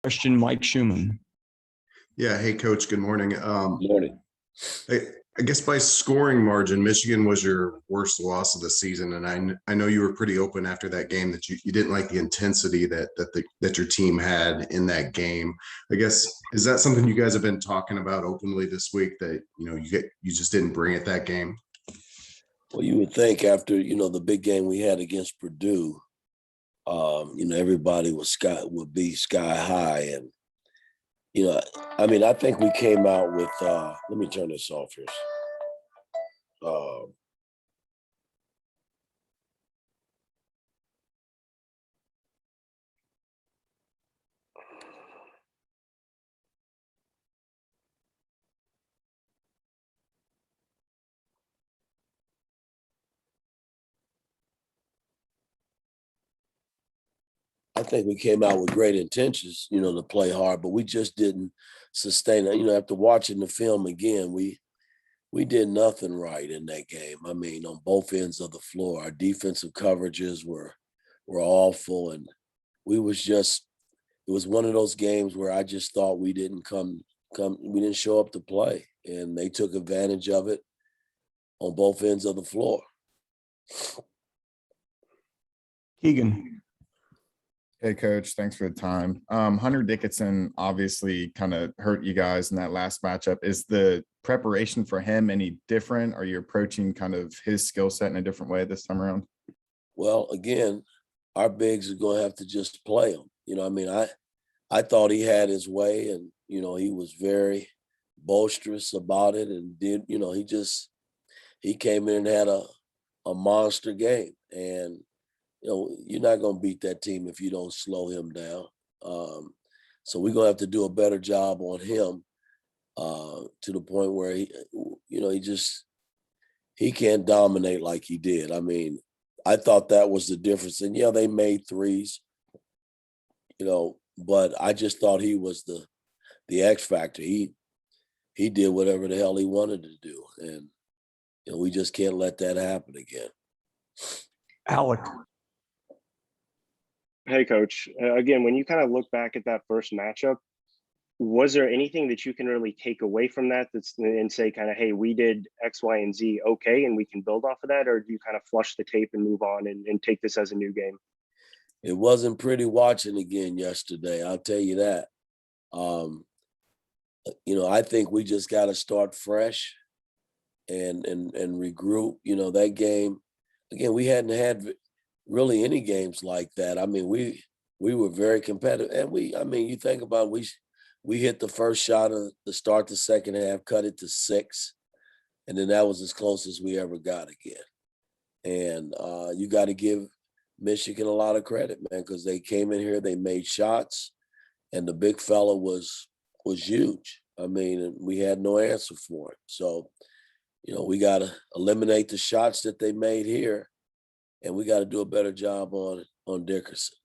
question, Mike Schumann. Yeah. Hey, Coach. Good morning. Morning. I guess by scoring margin, Michigan was your worst loss of the season, and I know you were pretty open after that game that you didn't like the intensity that your team had in that game. I guess is that something you guys have been talking about openly this week that you just didn't bring it that game? Well, you would think after the big game we had against Purdue, everybody would be sky high, and I think we came out with. Let me turn this off here. I think we came out with great intentions, to play hard, but we just didn't sustain it. After watching the film again, we did nothing right in that game. I mean, on both ends of the floor, our defensive coverages were awful, and it was one of those games where I just thought we didn't we didn't show up to play, and they took advantage of it on both ends of the floor. Keegan. Hey, Coach. Thanks for the time. Hunter Dickinson obviously kind of hurt you guys in that last matchup. Is the preparation for him any different? Are you approaching kind of his skill set in a different way this time around? Well, again, our bigs are going to have to just play him. I thought he had his way, and, he was very boisterous about it, and he came in and had a monster game. And you're not going to beat that team if you don't slow him down. So we're going to have to do a better job on him to the point where he can't dominate like he did. I mean, I thought that was the difference. And they made threes, but I just thought he was the X factor. He did whatever the hell he wanted to do. And, we just can't let that happen again. Alec. Hey, Coach. Again, when you kind of look back at that first matchup, was there anything that you can really take away from that and say kind of, hey, we did X, Y, and Z okay, and we can build off of that? Or do you kind of flush the tape and move on and take this as a new game? It wasn't pretty watching again yesterday. I'll tell you that. I think we just got to start fresh and regroup. That game, again, we hadn't had really any games like that. I mean, we were very competitive, and you think about it, we hit the first shot of the start the second half, cut it to 6, and then that was as close as we ever got again. And you got to give Michigan a lot of credit, man, because they came in here, they made shots, and the big fella was huge. I mean, and we had no answer for it. So, we got to eliminate the shots that they made here, and we got to do a better job on Dickerson.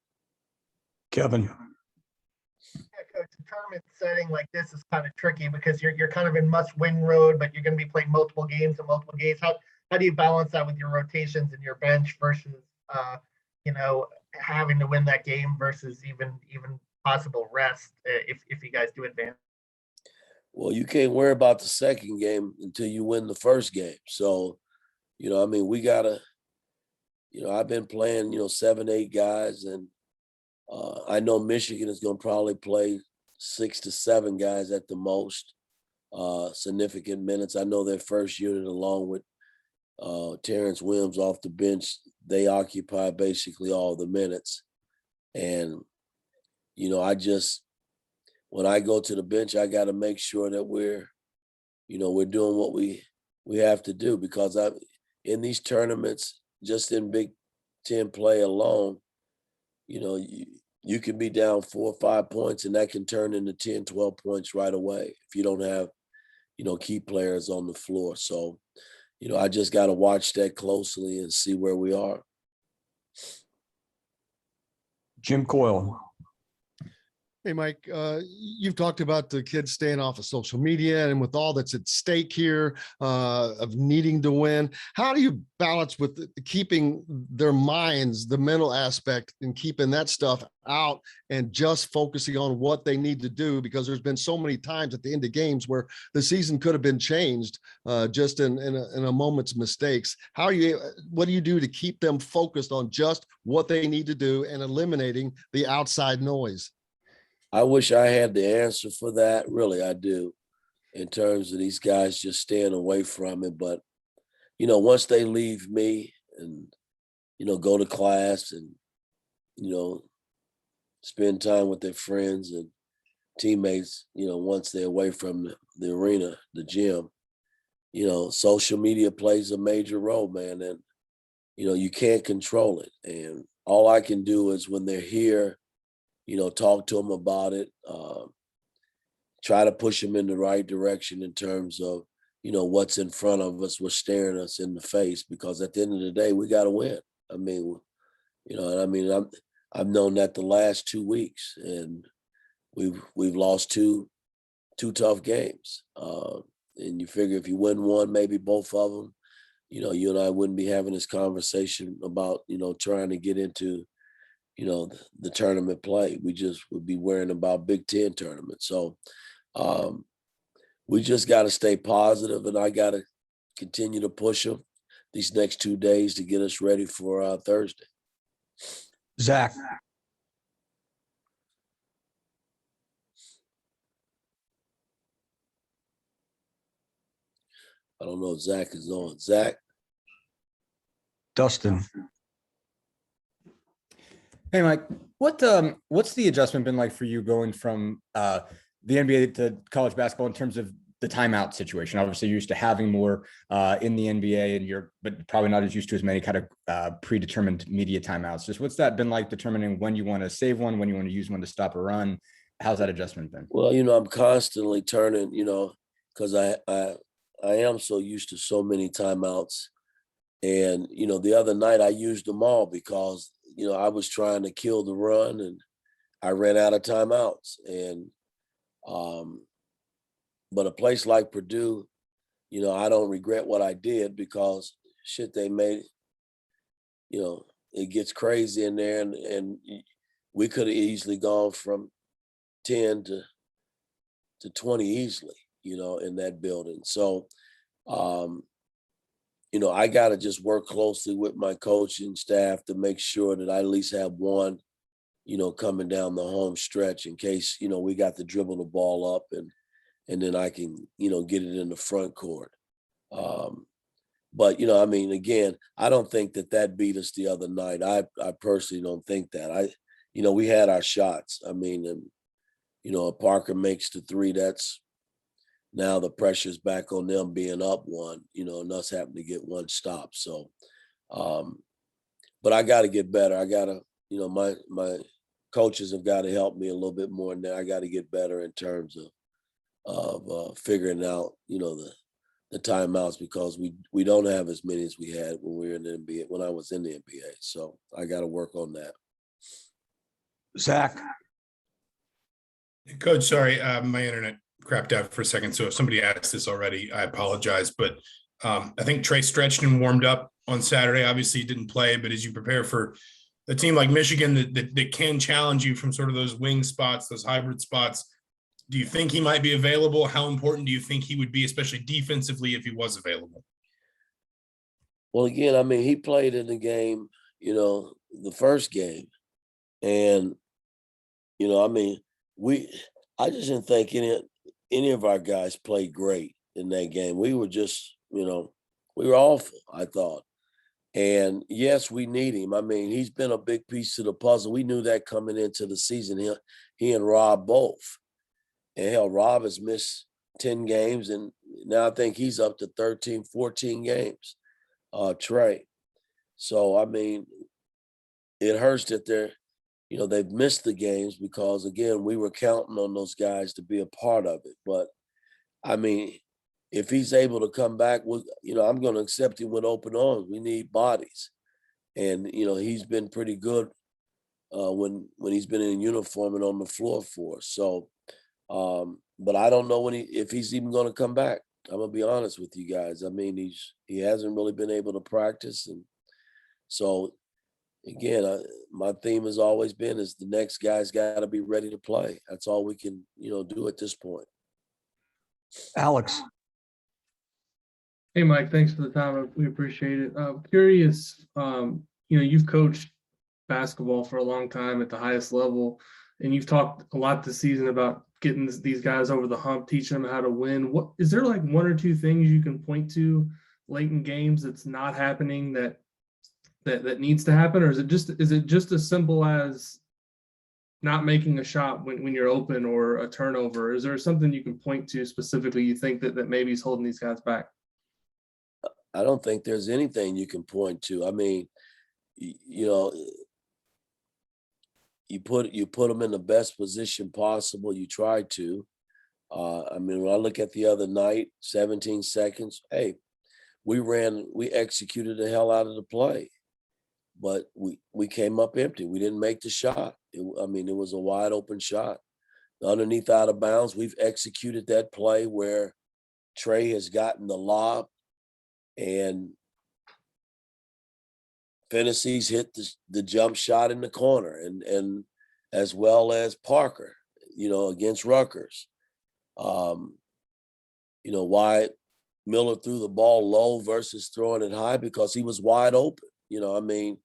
Kevin. Yeah, Coach, a tournament setting like this is kind of tricky because you're kind of in must-win road, but you're going to be playing multiple games and multiple games. How do you balance that with your rotations and your bench versus having to win that game versus even possible rest if you guys do advance? Well, you can't worry about the second game until you win the first game. So, we gotta. I've been playing, 7, 8 guys, and I know Michigan is going to probably play 6 to 7 guys at the most, significant minutes. I know their first unit, along with Terrence Williams off the bench, they occupy basically all the minutes. And, when I go to the bench, I got to make sure that we're doing what we have to do, because in these tournaments, just in Big Ten play alone, you can be down 4 or 5 points, and that can turn into 10, 12 points right away if you don't have, key players on the floor. So, I just got to watch that closely and see where we are. Jim Coyle. Hey, Mike, you've talked about the kids staying off of social media and with all that's at stake here of needing to win. How do you balance with keeping their minds, the mental aspect, and keeping that stuff out and just focusing on what they need to do? Because there's been so many times at the end of games where the season could have been changed just in a moment's mistakes. What do you do to keep them focused on just what they need to do and eliminating the outside noise? I wish I had the answer for that. Really, I do, in terms of these guys just staying away from it. But, once they leave me and, go to class and, spend time with their friends and teammates, once they're away from the arena, the gym, social media plays a major role, man. And, you can't control it. And all I can do is when they're here, talk to them about it, try to push them in the right direction in terms of, what's in front of us, what's staring us in the face, because at the end of the day, we got to win. I mean, I've known that the last 2 weeks, and we've lost two tough games. And you figure if you win one, maybe both of them, you and I wouldn't be having this conversation about, trying to get into the tournament play. We just would be worrying about Big Ten tournament. So we just got to stay positive, and I got to continue to push them these next 2 days to get us ready for Thursday. Zach. I don't know if Zach is on. Zach? Dustin. Hey, Mike, what's the adjustment been like for you going from the NBA to college basketball in terms of the timeout situation? Obviously, you're used to having more in the NBA, but probably not as used to as many kind of predetermined media timeouts. Just what's that been like determining when you want to save one, when you want to use one to stop a run? How's that adjustment been? Well, I'm constantly turning, because I am so used to so many timeouts. And, the other night I used them all because I was trying to kill the run and I ran out of timeouts. And, but a place like Purdue, I don't regret what I did because they made, it gets crazy in there and we could have easily gone from 10 to 20 easily, in that building. So, I got to just work closely with my coaching staff to make sure that I at least have one, coming down the home stretch in case, we got to dribble the ball up and then I can, get it in the front court. But, again, I don't think that beat us the other night. I personally don't think that. We had our shots. If Parker makes the three, that's now the pressure's back on them being up one, and us having to get one stop. So, but I got to get better. I got to, my coaches have got to help me a little bit more. And I got to get better in terms of figuring out, the timeouts, because we don't have as many as we had when we were in the NBA, when I was in the NBA. So I got to work on that. Zach. Coach, sorry, my internet crapped out for a second. So if somebody asked this already, I apologize. But I think Trey stretched and warmed up on Saturday. Obviously, he didn't play, but as you prepare for a team like Michigan that can challenge you from sort of those wing spots, those hybrid spots, do you think he might be available? How important do you think he would be, especially defensively, if he was available? Well, again, he played in the game, the first game. And, I just didn't think any of our guys played great in that game. We were just, we were awful, I thought. And yes, we need him. He's been a big piece of the puzzle. We knew that coming into the season. He and Rob both. And hell, Rob has missed 10 games, and now I think he's up to 13, 14 games, Trey. So, it hurts that they've missed the games because, again, we were counting on those guys to be a part of it. But, if he's able to come back, I'm going to accept him with open arms. We need bodies. And, he's been pretty good when he's been in uniform and on the floor for us. So, but I don't know if he's even going to come back. I'm gonna be honest with you guys. I mean, he hasn't really been able to practice, and so again, my theme has always been is the next guy's got to be ready to play. That's all we can do at this point. Alex. Hey, Mike, thanks for the time. We appreciate it. Curious, you've coached basketball for a long time at the highest level, and you've talked a lot this season about getting these guys over the hump, teaching them how to win. What is there like one or two things you can point to late in games that's not happening that needs to happen, or is it just as simple as not making a shot when you're open or a turnover? Is there something you can point to specifically you think that maybe is holding these guys back? I don't think there's anything you can point to. I mean, you put them in the best position possible. You try to. I mean, when I look at the other night, 17 seconds, hey, we executed the hell out of the play, but we came up empty. We didn't make the shot. It was a wide open shot. The underneath out of bounds, we've executed that play where Trey has gotten the lob and Fennessy's hit the jump shot in the corner, and as well as Parker, against Rutgers. Why Miller threw the ball low versus throwing it high? Because he was wide open. You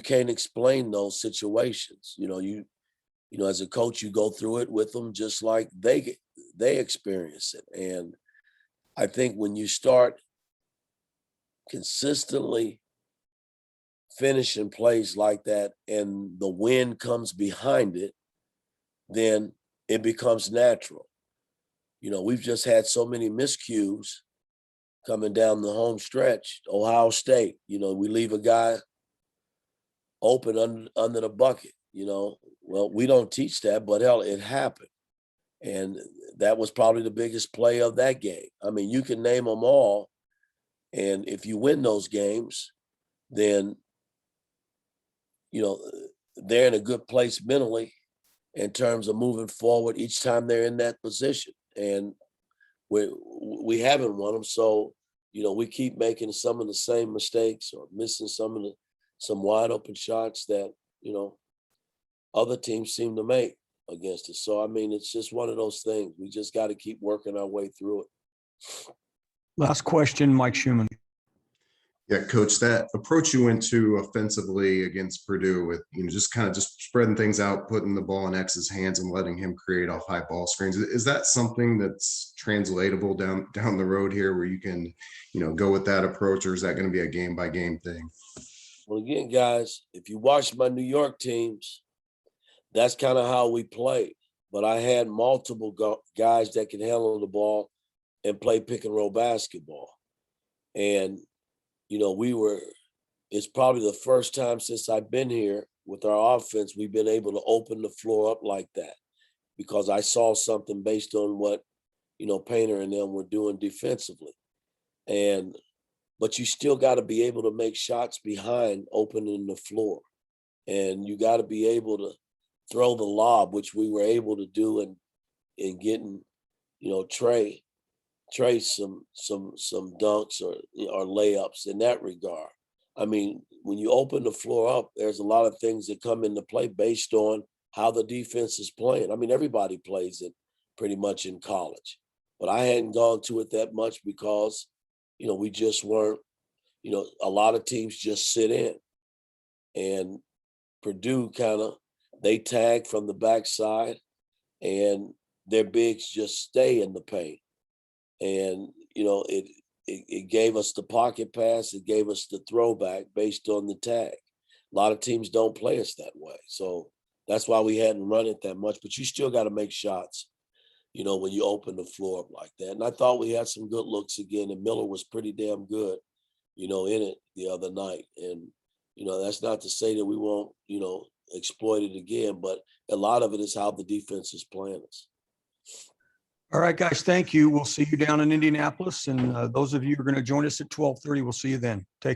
can't explain those situations. As a coach, you go through it with them just like they experience it. And I think when you start consistently finishing plays like that and the win comes behind it, then it becomes natural. We've just had so many miscues coming down the home stretch. Ohio State, we leave a guy open under the bucket, Well, we don't teach that, but hell, it happened. And that was probably the biggest play of that game. I mean, you can name them all. And if you win those games, then, they're in a good place mentally in terms of moving forward each time they're in that position. And we haven't won them. So, we keep making some of the same mistakes or missing some wide open shots that, other teams seem to make against us. So, it's just one of those things. We just got to keep working our way through it. Last question, Mike Schumann. Yeah, Coach, that approach you went to offensively against Purdue with, just kind of just spreading things out, putting the ball in X's hands and letting him create off high ball screens. Is that something that's translatable down the road here where you can, go with that approach, or is that going to be a game by game thing? Well, again, guys, if you watch my New York teams, that's kind of how we played. But I had multiple guys that could handle the ball and play pick and roll basketball. And it's probably the first time since I've been here with our offense, we've been able to open the floor up like that, because I saw something based on what, Painter and them were doing defensively. But you still got to be able to make shots behind opening the floor. And you got to be able to throw the lob, which we were able to do in getting, Trey some dunks or layups in that regard. When you open the floor up, there's a lot of things that come into play based on how the defense is playing. Everybody plays it pretty much in college, but I hadn't gone to it that much because, we just weren't, a lot of teams just sit in, and Purdue they tag from the backside and their bigs just stay in the paint. And, it gave us the pocket pass. It gave us the throwback based on the tag. A lot of teams don't play us that way. So that's why we hadn't run it that much. But you still got to make shots, when you open the floor up like that. And I thought we had some good looks again. And Miller was pretty damn good, in it the other night. And, that's not to say that we won't, exploit it again. But a lot of it is how the defense is playing us. All right, guys, thank you. We'll see you down in Indianapolis. And those of you who are going to join us at 12:30, we'll see you then. Take